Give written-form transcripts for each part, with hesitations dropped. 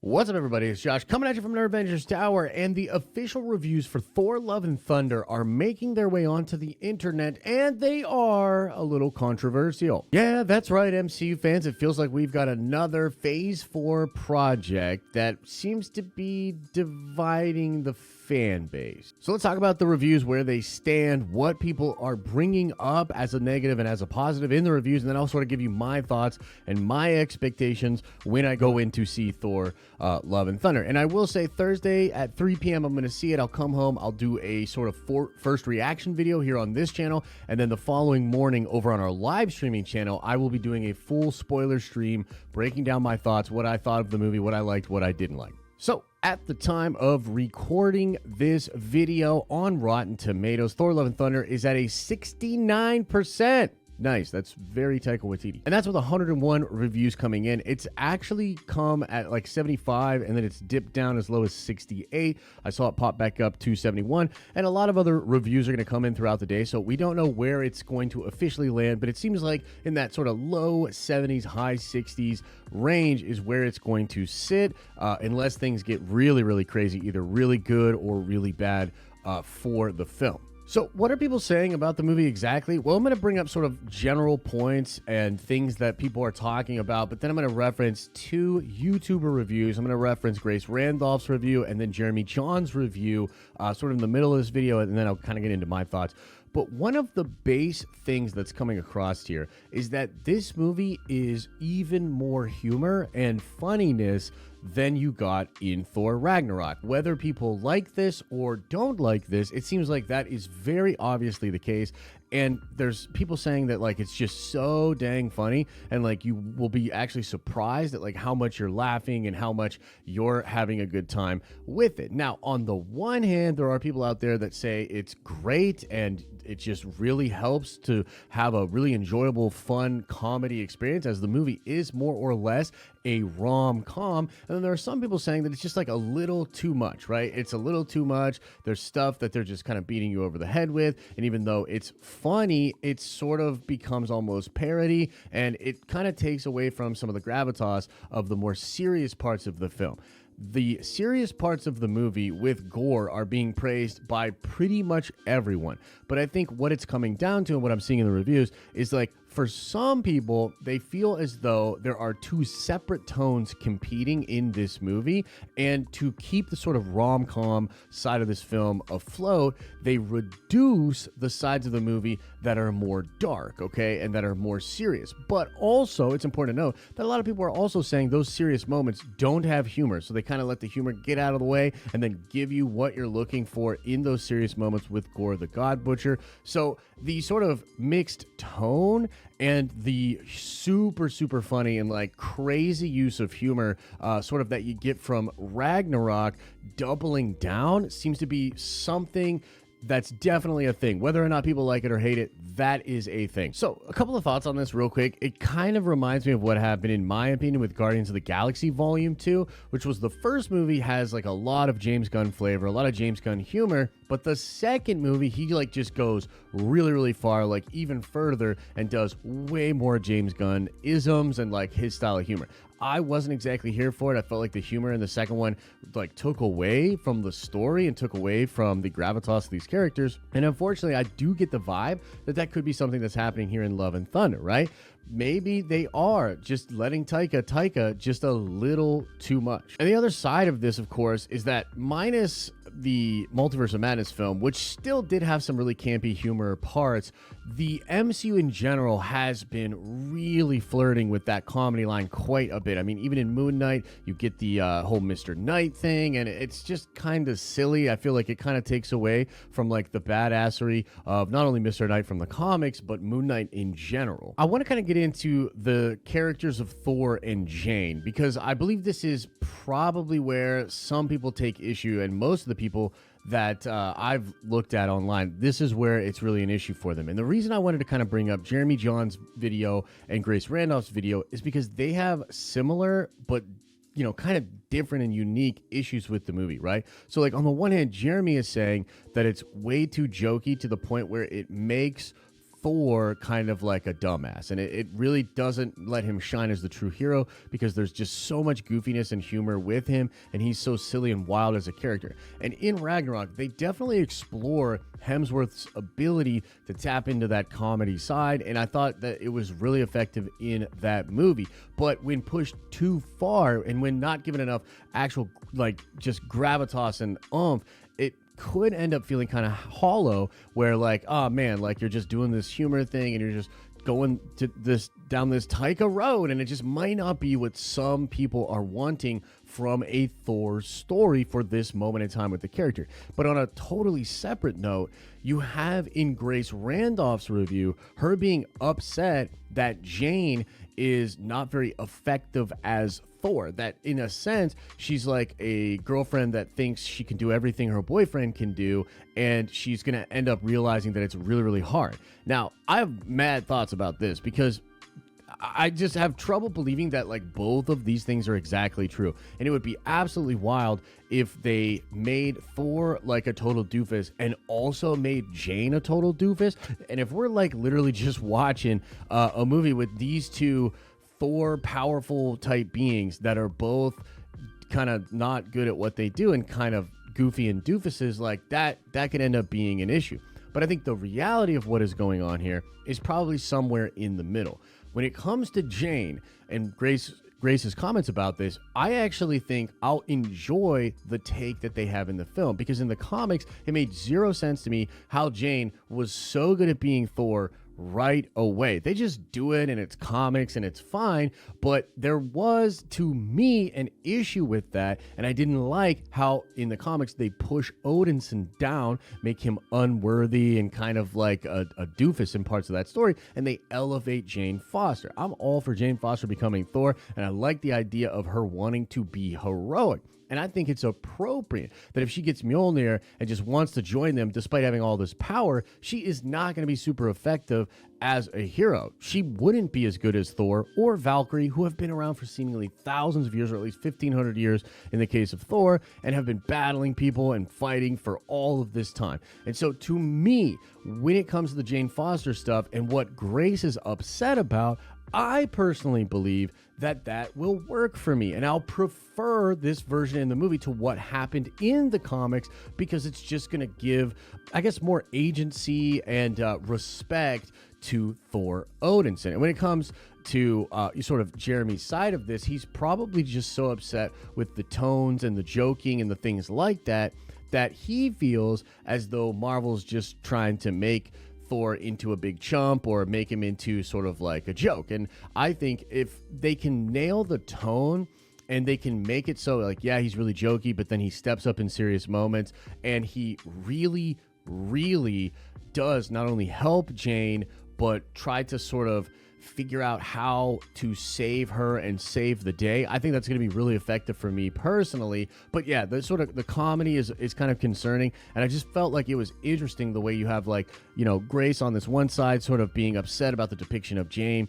What's up, everybody? It's Josh coming at you from Nerd Avengers Tower, and the official reviews for Thor Love and Thunder are making their way onto the internet, and they are a little controversial. Yeah, that's right, MCU fans. It feels like we've got another Phase 4 project that seems to be dividing the fan base. So let's talk about the reviews, where they stand, what people are bringing up as a negative and as a positive in the reviews, and then I'll sort of give you my thoughts and my expectations when I go in to see Thor Love and Thunder. And I will say Thursday at 3 p.m. I'm going to see it. I'll come home. I'll do a sort of first reaction video here on this channel. And then the following morning over on our live streaming channel, I will be doing a full spoiler stream breaking down my thoughts, what I thought of the movie, what I liked, what I didn't like. So at the time of recording this video on Rotten Tomatoes, Thor Love and Thunder is at a 69%. Nice. That's very Taika Waititi. And that's with 101 reviews coming in. It's actually come at like 75, and then it's dipped down as low as 68. I saw it pop back up to 71, and a lot of other reviews are going to come in throughout the day, so we don't know where it's going to officially land, but it seems like in that sort of low 70s, high 60s range is where it's going to sit, unless things get really, really crazy, either really good or really bad for the film. So what are people saying about the movie exactly? Well, I'm going to bring up sort of general points and things that people are talking about, but then I'm going to reference two YouTuber reviews. I'm going to reference Grace Randolph's review and then Jeremy John's review sort of in the middle of this video, and then I'll kind of get into my thoughts. But one of the base things that's coming across here is that this movie is even more humor and funniness than you got in Thor Ragnarok. Whether people like this or don't like this, it seems like that is very obviously the case. And there's people saying that like it's just so dang funny, and like you will be actually surprised at like how much you're laughing and how much you're having a good time with it. Now, on the one hand, there are people out there that say it's great and it just really helps to have a really enjoyable, fun comedy experience, as the movie is more or less a rom-com. And then there are some people saying that it's just like a little too much, right? It's a little too much. There's stuff that they're just kind of beating you over the head with. And even though it's funny, it sort of becomes almost parody, and it kind of takes away from some of the gravitas of the more serious parts of the film. The serious parts of the movie with gore are being praised by pretty much everyone. But I think what it's coming down to, and what I'm seeing in the reviews, is like, for some people, they feel as though there are two separate tones competing in this movie, and to keep the sort of rom-com side of this film afloat, they reduce the sides of the movie that are more dark, okay, and that are more serious. But also, it's important to note that a lot of people are also saying those serious moments don't have humor, so they kind of let the humor get out of the way and then give you what you're looking for in those serious moments with Gore the God Butcher. So the sort of mixed tone and the super, super funny and like crazy use of humor sort of that you get from Ragnarok doubling down seems to be something that's definitely a thing. Whether or not people like it or hate it, that is a thing. So a couple of thoughts on this real quick. It kind of reminds me of what happened, in my opinion, with Guardians of the Galaxy Volume 2, which was the first movie has like a lot of James Gunn flavor, a lot of James Gunn humor, but the second movie, he like just goes really, really far, like even further, and does way more James Gunn isms and like his style of humor. I wasn't exactly here for it. I felt like the humor in the second one like took away from the story and took away from the gravitas of these characters. And unfortunately, I do get the vibe that that could be something that's happening here in Love and Thunder, right? Maybe they are just letting Taika just a little too much. And the other side of this, of course, is that minus the Multiverse of Madness film, which still did have some really campy humor parts, the MCU in general has been really flirting with that comedy line quite a bit. I mean, even in Moon Knight, you get the whole Mr. Knight thing, and it's just kind of silly. I feel like it kind of takes away from like the badassery of not only Mr. Knight from the comics, but Moon Knight in general. I want to kind of get into the characters of Thor and Jane, because I believe this is probably where some people take issue, and most of the people that I've looked at online, this is where it's really an issue for them. And the reason I wanted to kind of bring up Jeremy John's video and Grace Randolph's video is because they have similar but, you know, kind of different and unique issues with the movie, right? So like on the one hand, Jeremy is saying that it's way too jokey to the point where it makes Thor kind of like a dumbass, and it really doesn't let him shine as the true hero because there's just so much goofiness and humor with him, and he's so silly and wild as a character. And in Ragnarok, they definitely explore Hemsworth's ability to tap into that comedy side, and I thought that it was really effective in that movie. But when pushed too far and when not given enough actual like just gravitas and oomph, it could end up feeling kind of hollow, where like, oh man, like you're just doing this humor thing and you're just going to this down this Taika road, and it just might not be what some people are wanting from a Thor story for this moment in time with the character. But on a totally separate note, you have in Grace Randolph's review her being upset that Jane is not very effective as Thor, that in a sense she's like a girlfriend that thinks she can do everything her boyfriend can do, and she's gonna end up realizing that it's really, really hard. Now, I have mad thoughts about this because I just have trouble believing that like both of these things are exactly true. And it would be absolutely wild if they made Thor like a total doofus and also made Jane a total doofus. And if we're like literally just watching a movie with these two Thor powerful type beings that are both kind of not good at what they do and kind of goofy and doofuses, like that could end up being an issue. But I think the reality of what is going on here is probably somewhere in the middle. When it comes to Jane and Grace's comments about this, I actually think I'll enjoy the take that they have in the film, because in the comics, it made zero sense to me how Jane was so good at being Thor right away. They just do it and it's comics and it's fine, but there was, to me, an issue with that, and I didn't like how in the comics they push Odinson down, make him unworthy and kind of like a doofus in parts of that story, and they elevate Jane Foster. I'm all for Jane Foster becoming Thor, and I like the idea of her wanting to be heroic. And I think it's appropriate that if she gets Mjolnir and just wants to join them despite having all this power, she is not going to be super effective as a hero. She wouldn't be as good as Thor or Valkyrie, who have been around for seemingly thousands of years, or at least 1,500 years in the case of Thor, and have been battling people and fighting for all of this time. And so to me, when it comes to the Jane Foster stuff and what Grace is upset about, I personally believe that will work for me, and I'll prefer this version in the movie to what happened in the comics, because it's just going to give, I guess, more agency and respect to Thor Odinson. And when it comes to sort of Jeremy's side of this, he's probably just so upset with the tones and the joking and the things like that he feels as though Marvel's just trying to make Thor into a big chump or make him into sort of like a joke. And I think if they can nail the tone and they can make it so like, yeah, he's really jokey, but then he steps up in serious moments and he really, really does not only help Jane, but try to sort of figure out how to save her and save the day. I think that's going to be really effective for me personally. But yeah, the sort of the comedy is kind of concerning, and I just felt like it was interesting the way you have, like, you know, Grace on this one side sort of being upset about the depiction of Jane.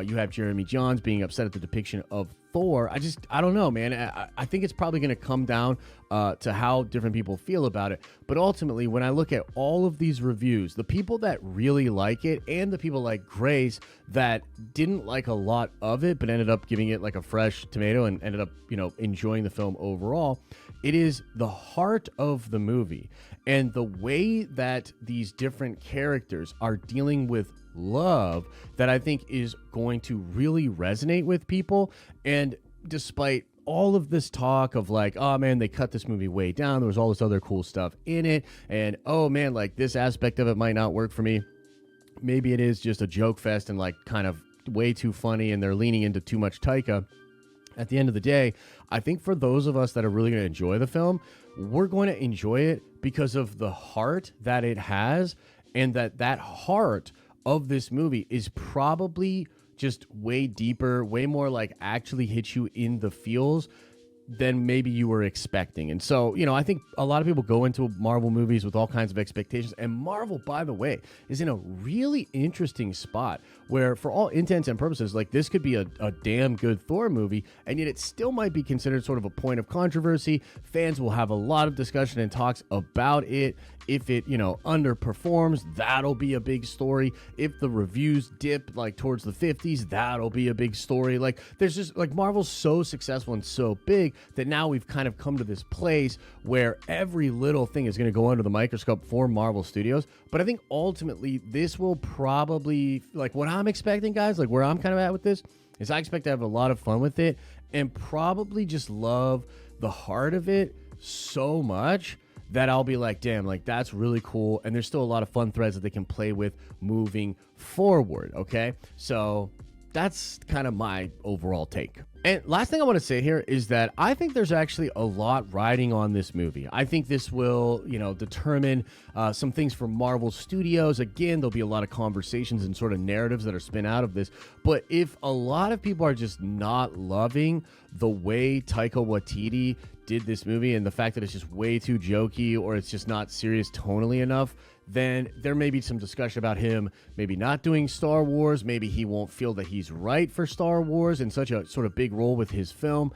You have Jeremy Jahns being upset at the depiction of Thor. I don't know, man. I think it's probably going to come down to how different people feel about it. But ultimately, when I look at all of these reviews, the people that really like it and the people like Grace that didn't like a lot of it but ended up giving it like a fresh tomato and ended up, you know, enjoying the film overall, it is the heart of the movie and the way that these different characters are dealing with love that I think is going to really resonate with people. And despite all of this talk of like, oh man, they cut this movie way down, there was all this other cool stuff in it, and oh man, like this aspect of it might not work for me, maybe it is just a joke fest and like kind of way too funny and they're leaning into too much Taika. At the end of the day, I think for those of us that are really going to enjoy the film, we're going to enjoy it because of the heart that it has, and that heart of this movie is probably just way deeper, way more like actually hits you in the feels than maybe you were expecting. And so, I think a lot of people go into Marvel movies with all kinds of expectations. And Marvel, by the way, is in a really interesting spot where, for all intents and purposes, like, this could be a damn good Thor movie, and yet it still might be considered sort of a point of controversy. Fans will have a lot of discussion and talks about it. If it, underperforms, that'll be a big story. If the reviews dip like towards the 50s, that'll be a big story. Like, there's just, like, Marvel's so successful and so big that now we've kind of come to this place where every little thing is going to go under the microscope for Marvel Studios. But I think ultimately this will probably, like, what I'm expecting, guys, like where I'm kind of at with this is I expect to have a lot of fun with it and probably just love the heart of it so much that I'll be like, damn, like, that's really cool. And there's still a lot of fun threads that they can play with moving forward, okay? So that's kind of my overall take. And last thing I want to say here is that I think there's actually a lot riding on this movie. I think this will, determine some things for Marvel Studios. Again, there'll be a lot of conversations and sort of narratives that are spin out of this. But if a lot of people are just not loving the way Taika Waititi did this movie and the fact that it's just way too jokey or it's just not serious tonally enough, then there may be some discussion about him maybe not doing Star Wars. Maybe he won't feel that he's right for Star Wars in such a sort of big role with his film.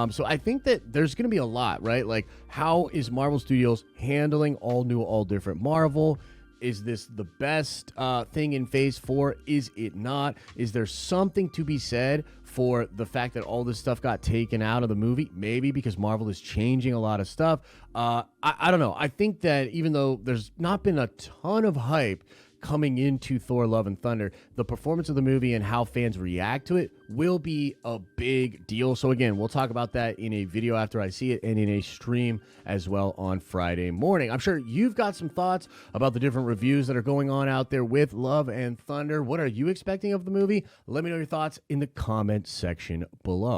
So I think that there's going to be a lot, right? Like, how is Marvel Studios handling all new, all different Marvel? Is this the best thing in Phase 4? Is it not? Is there something to be said for the fact that all this stuff got taken out of the movie? Maybe because Marvel is changing a lot of stuff. I don't know. I think that even though there's not been a ton of hype coming into Thor Love and Thunder, the performance of the movie and how fans react to it will be a big deal. So again, we'll talk about that in a video after I see it and in a stream as well on Friday morning. I'm sure you've got some thoughts about the different reviews that are going on out there with Love and Thunder. What are you expecting of the movie? Let me know your thoughts in the comment section below.